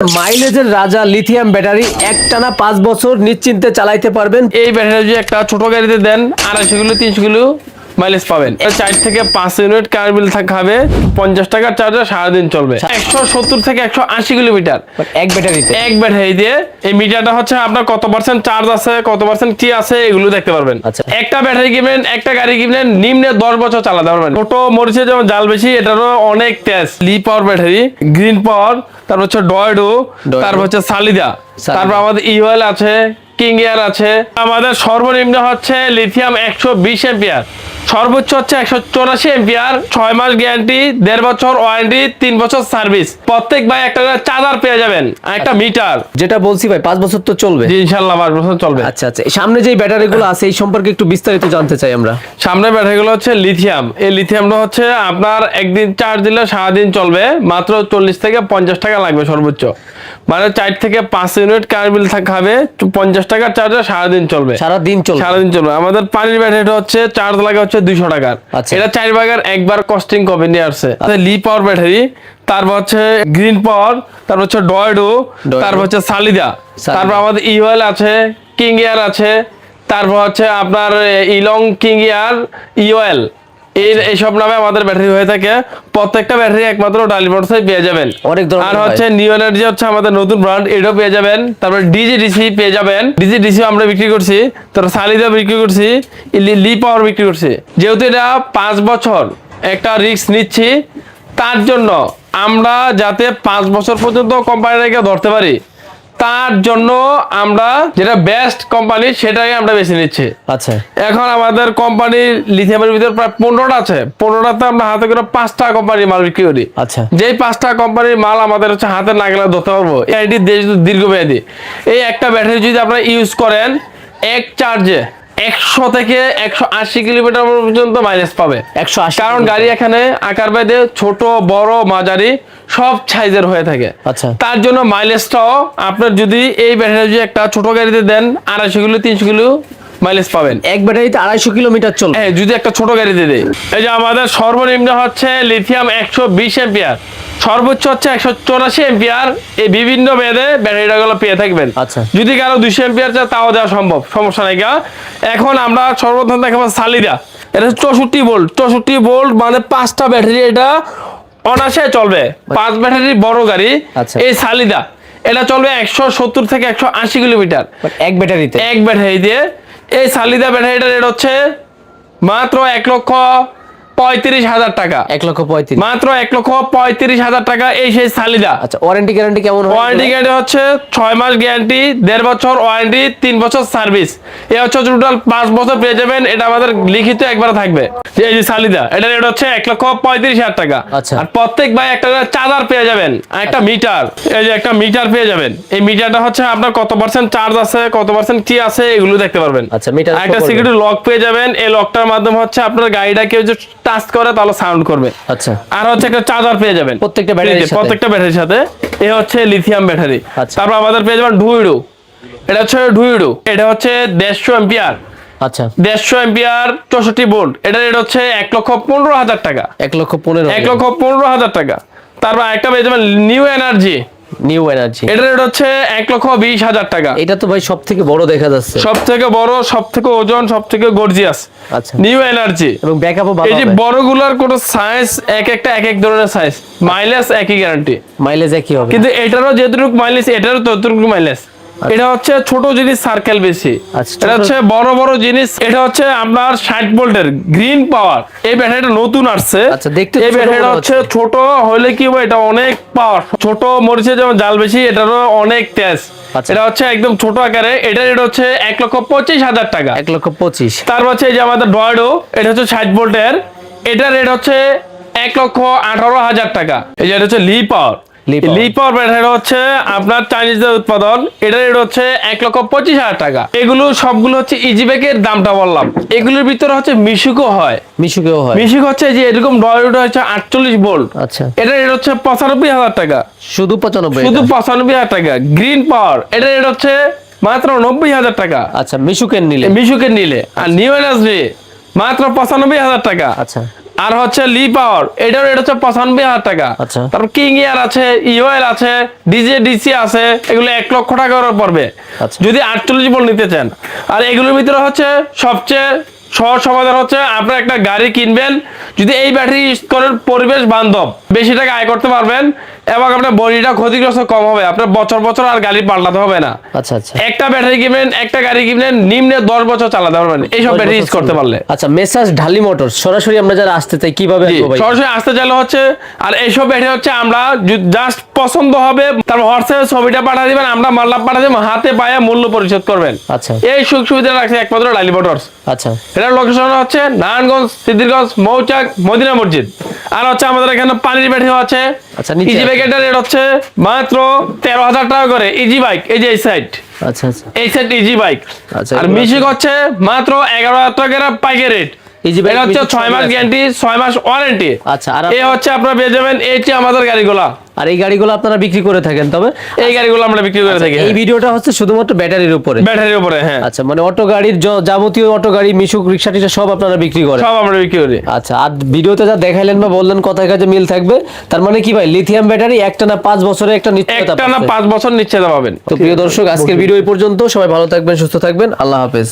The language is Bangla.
মাইলেজের রাজা লিথিয়াম ব্যাটারি একটানা 5 বছর নিশ্চিন্তে চালাইতে পারবেন। এই ব্যাটারি যদি একটা ছোট গাড়িতে দেন 250 কিলো 300 কিলো মাইলেজ পাবেন। 4 থেকে 5 ইউনিট কার বিল খাবে, 50 টাকার চার্জার সারাদিন চলবে। 170 থেকে 180 কিলোমিটার এক ব্যাটারিতে, এক ব্যাটারি দিয়ে। এই মিটারটা হচ্ছে আপনার কত পার্সেন্ট চার্জ আছে, কত পার্সেন্ট কি আছে এগুলো দেখতে পারবেন। আচ্ছা। একটা ব্যাটারি কিনবেন, একটা গাড়ি কিনবেন, নিম্নে 10 বছর চালাতে পারবেন। ছোট মরিচে যেমন জাল বেশি, এটারও অনেক তেজ। লি পাওয়ার ব্যাটারি, গ্রিন পাওয়ার, তারপর হচ্ছে ডয়েডো, তারপর হচ্ছে সালিদা, তারপর আমাদের ইওএল আছে, কিং এয়ার আছে। আমাদের সর্বনিম্ন হচ্ছে লিথিয়াম 120 এম্পিয়ার, সর্বোচ্চ হচ্ছে 184 এম্পিয়ার, 6 মাস গ্যারান্টি, 1.5 বছর ওয়ারেন্টি, 3 বছর সার্ভিস। প্রত্যেক ভাই একটা চার্জার পেয়ে যাবেন, একটা মিটার। যেটা বলছি ভাই 5 বছর তো চলবে। জি ইনশাআল্লাহ 5 বছর চলবে। আচ্ছা আচ্ছা, সামনে যে ব্যাটারিগুলো আছে এই সম্পর্কে একটু বিস্তারিত জানতে চাই আমরা। সামনে ব্যাটারিগুলো হচ্ছে লিথিয়াম। এই লিথিয়ামটা হচ্ছে আপনার একদিন চার্জ দিলে সারাদিন চলবে, মাত্র 40 থেকে 50 টাকা লাগবে সর্বোচ্চ। মানে 4 থেকে 5 ইউনিট কার বিল খাবে, 50 টাকার চার্জার সারাদিন চলবে। সারাদিন চলবে। আমাদের পানির ব্যাটারিটা হচ্ছে চার্জ লাগে হচ্ছে 200 টাকার। আচ্ছা। এটা 4 ভাগের একবার কস্টিং কমে নিয়ে আসছে। লি পাওয়ার ব্যাটারি, তারপর হচ্ছে গ্রিন পাওয়ার, তারপর হচ্ছে ডয়েডো, তারপর হচ্ছে সালিদা, তারপর আমাদের ইওএল আছে, কিং এয়ার আছে, তারপর হচ্ছে আপনার ইলং কিং এয়ার ইওএল, এইসব নামে আমাদের ব্যাটারি হয়ে থাকে। প্রত্যেকটা ব্যাটারি একমাত্র ডালিমোটরসে পেয়ে যাবেন। অনেক ধরনের। আর হচ্ছে নিউ এনার্জি হচ্ছে আমাদের নতুন ব্র্যান্ড, এটাও পেয়ে যাবেন। তারপর ডিজিডিসি পেয়ে যাবেন, ডিজিডিসি আমরা বিক্রি করছি, তারপর সালিদা বিক্রি করছি, লি পাওয়ার বিক্রি করছি। যেহেতু এটা 5 বছর একটা রিস্ক নিচ্ছি, তার জন্য আমরা যাতে 5 বছর পর্যন্ত কোম্পানিটাকে ধরতে পারি, তার জন্য আমরা যেটা বেস্ট কোম্পানি সেটাই আমরা বেছে নিচ্ছি। আচ্ছা। এখন আমাদের কোম্পানির লিথিয়ামের ভিতর প্রায় 15টা আছে। 15টাতে আমরা হাতে করে 5টা কোম্পানির মাল বিক্রি করি। আচ্ছা। যেই 5টা কোম্পানির মাল আমাদের হচ্ছে হাতে না গেলে ধরতে পারবো। এটি দীর্ঘমেয়াদী। এই একটা ব্যাটারি যদি আপনারা ইউজ করেন, এক চার্জে 100 থেকে 180 কিলোমিটার পর্যন্ত মাইলেজ পাবে। 180, কারণ গাড়ি এখানে আকার ভেদে ছোট, বড়, মাঝারি সব সাইজের হয়ে থাকে। আচ্ছা। তার জন্য মাইলেজটাও আপনার যদি এই ব্যাটারি যদি একটা ছোট গাড়িতে দেন 250 কিলো 300 কিলো মাইলেজ পাবেন। এক ব্যাটারিতে 250 কিলোমিটার চলবে। হ্যাঁ, যদি একটা ছোট গাড়িতে দেয়। এই যে আমাদের সর্বনিম্ন হচ্ছে লিথিয়াম 120 এম্পিয়ার, সর্বোচ্চ হচ্ছে 184 এম্পিয়ার। এই বিভিন্ন বেদে ব্যাটারিগুলো পেয়ে থাকবেন। আচ্ছা। যদি কারো 200 এম্পিয়ার চায় তাও দেওয়া সম্ভব, সমস্যা নাই। এখন আমরা সর্বপ্রথম দেখাবো সালিদা। এটা 64 ভোল্ট, 64 ভোল্ট মানে 5টা ব্যাটারি এটা অনায়াসে চলবে। 5 ব্যাটারি বড় গাড়ি। আচ্ছা। এই সালিদা এটা চলবে 170 থেকে 180 কিলোমিটার এক ব্যাটারিতে, এক ব্যাটারি দিয়ে। এই সালিদা ব্যাটারিটার রেট হচ্ছে মাত্র 1,35,000 টাকা। 1,35,000, মাত্র 1,35,000 টাকা। এই সেই সালিদা। আচ্ছা, ওয়ারেন্টি গ্যারান্টি কেমন হবে? ওয়ারেন্টি গ্যারান্টি হচ্ছে 6 মাস গ্যারান্টি, 1.5 বছর ওয়ারেন্টি, 3 বছর সার্ভিস। এই হচ্ছে টোটাল 5 বছর পেয়ে যাবেন। এটা আমাদের লিখিত একবার থাকবে। এই যে সালিদা, এটা রেট হচ্ছে 1,35,000 টাকা। আচ্ছা। আর প্রত্যেক ভাই একটা চার্জার পেয়ে যাবেন, একটা মিটার। এই যে একটা মিটার পেয়ে যাবেন। এই মিটারটা হচ্ছে আপনার কত পার্সেন্ট চার্জ আছে, কত পার্সেন্ট কি আছে এগুলো দেখতে পারবেন। আচ্ছা, মিটার একটা সিকিউরিটি লক পেয়ে যাবেন। এই লকটার মাধ্যমে হচ্ছে আপনার গাড়িটা কেউ যে টাচ করে তাহলে সাউন্ড করবে। আচ্ছা। আর হচ্ছে একটা চার্জার পেয়ে যাবেন প্রত্যেকটা ব্যাটারির সাথে। এই হচ্ছে লিথিয়াম ব্যাটারি। আচ্ছা। তারপর আমাদের পেয়ে যাবেন ডুইডো। এটা হচ্ছে ডুইডো, এটা হচ্ছে 150 এম্পিয়ার। আচ্ছা। 150 এম্পিয়ার, 64 ভোল্ট। এটা রেট হচ্ছে 1,15,000 টাকা। 1,15,000, 1,15,000 টাকা। তারপর একটা পেয়ে যাবেন নিউ এনার্জি। নিউ এনার্জি, এটা রেট হচ্ছে 1,20,000 টাকা। এটা তো ভাই সব থেকে বড় দেখা যাচ্ছে, সব থেকে বড়, সব থেকে ওজন, সব থেকে গর্জিয়াস। আচ্ছা। নিউ এনার্জি এবং ব্যাকআপও ভালো এই যে হবে। বড়গুলার কোন সাইজ এক এক ধরনের সাইজ, মাইলেজ একই গ্যারান্টি, মাইলেজ একই হবে, কিন্তু এটারও যেটুকু মাইলেজ এটারও ততটুকু মাইলেজ। এটা হচ্ছে ছোট জিনিস, সার্কেল বেশি। আচ্ছা, এটা হচ্ছে বড় বড় জিনিস। এটা হচ্ছে আপনার 60 ভোল্টের গ্রিন পাওয়ার। এই ব্যাটারিটা নতুন আসছে। আচ্ছা, দেখতে এই ছোট ব্যাটারিটা মনে হচ্ছে ছোট হলে কি হবে, এটা অনেক পাওয়ার। ছোট মরিচে যেমন জাল বেশি, এটারও অনেক তেজ। আচ্ছা। এটা হচ্ছে একদম ছোট আকারে। এটা রেট হচ্ছে 1,25,000 টাকা। 1,25,000। তারপর হচ্ছে এই যে আমাদের ডয়েডো, এটা হচ্ছে 60 ভোল্টের। এটা রেট হচ্ছে 1,18,000 টাকা। এই যে এটা হচ্ছে লি পাওয়ার। লি পাওয়ার ব্যাটারি হচ্ছে আপনার চাইনিজদের উৎপাদন। এটা রেট হচ্ছে 1,25,000 টাকা। এগুলো সবগুলো হচ্ছে ইজিব্যাকের দামটা বললাম। এগুলোর ভিতরে হচ্ছে মিশুকো হয়। মিশুক হচ্ছে যে এরকম ডয়েডো হচ্ছে 48 ভোল্ট। আচ্ছা। এটা রেট হচ্ছে 95,000 টাকা। শুধু 95,000 টাকা। গ্রিন পাওয়ার, এটা রেট হচ্ছে মাত্র 90,000 টাকা। আচ্ছা, মিশুকের নিলে। আর নিউ এনার্জি মাত্র 95,000 টাকা। আচ্ছা। আর হচ্ছে লি পাওয়ার, এটা হচ্ছে 95,000 টাকা। আচ্ছা। তারপর কিং এয়ার আছে, ইওএল আছে, ডিজে ডিসি আছে, এগুলো 1 লক্ষ টাকা করে পড়বে আচ্ছা। যদি 48 ভোল্ট নিতে চান। আর এগুলোর ভিতরে হচ্ছে সবচেয়ে সহজ সমাধান হচ্ছে আপনার একটা গাড়ি কিনবেন, যদি এই ব্যাটারি ইউজ করেন পরিবেশ বান্ধব, বেশি টাকা আয় করতে পারবেন এবং আপনার বডিটা ক্ষতিগ্রস্ত কম হবে, আপনার বছর বছর আর গাড়ি পাল্টাতে হবে না। আচ্ছা আচ্ছা। একটা ব্যাটারি কিনবেন, একটা গাড়ি কিনবেন, নিম্নে 10 বছর চালাতে পারবেন এইসব ব্যাটারি ইউজ করতে পারলে। আচ্ছা, মেসাজ ঢালি মোটর সরাসরি আমরা যারা আসতে চাই কিভাবে জি, আসবো ভাই? সরাসরি আসতে চাইলে হচ্ছে, আর এইসব ব্যাটারি হচ্ছে আমরা জাস্ট পছন্দ হবে তারপর হোয়াটসঅ্যাপে ছবিটা পাঠিয়ে দিবেন, আমরা মাল্লা পাঠিয়ে দেবো, হাতে পায়ে মূল্য পরিশোধ করবেন। আচ্ছা এই সুখ সুবিধা রাখছে একমাত্র ডালি মোটরস। আচ্ছা এটার লোকেশন হচ্ছে নারায়ণগঞ্জ, সিদ্ধিরগঞ্জ, মৌচাক, মদিনা মসজিদ। আর হচ্ছে আমাদের এখানে পানির ব্যাটারি আছে। আচ্ছা, নিচে ইজি আছে। বাইকের রেট হচ্ছে মাত্র 13,000 টাকা করে ইজি বাইক, এই যে এই সাইড, আচ্ছা আচ্ছা। এই সাইড ইজি বাইক। আচ্ছা, আর এগুলো মিউজিক হচ্ছে মাত্র 11,000 টাকা পাইকারি রেট। Easy bike এটা হচ্ছে music 6 মাস আছে। গ্যারান্টি, 6 মাস ওয়ারেন্টি। আচ্ছা, আর এই হচ্ছে আপনারা পেয়ে যাবেন এই যে আমাদের গাড়িগুলা, আর এই গাড়িগুলো আপনারা বিক্রি করে থাকেন তবে? এই গাড়িগুলো আমরা বিক্রি করে থাকি। এই ভিডিওটা হচ্ছে শুধুমাত্র ব্যাটারির উপরে? ব্যাটারির উপরে, হ্যাঁ। আচ্ছা, মানে অটো গাড়ির যাবতীয় অটো গাড়ি, মিশুক, রিক্সা টিক্সা সব আপনারা বিক্রি করেন? সব আমরা বিক্রি করি। আচ্ছা, আর ভিডিওতে যা দেখাইলেন বা বললেন কথায় কাজে মিল থাকবে, তার মানে কি ভাই লিথিয়াম ব্যাটারি একটানা 5 বছরে একটা নিশ্চয়তা একটা না পাচ্ছে। 5 বছর নিশ্চয়তা পাবেন। তো প্রিয় দর্শক, আজকের ভিডিও এই পর্যন্ত। সবাই ভালো থাকবেন, সুস্থ থাকবেন, আল্লাহ হাফেজ।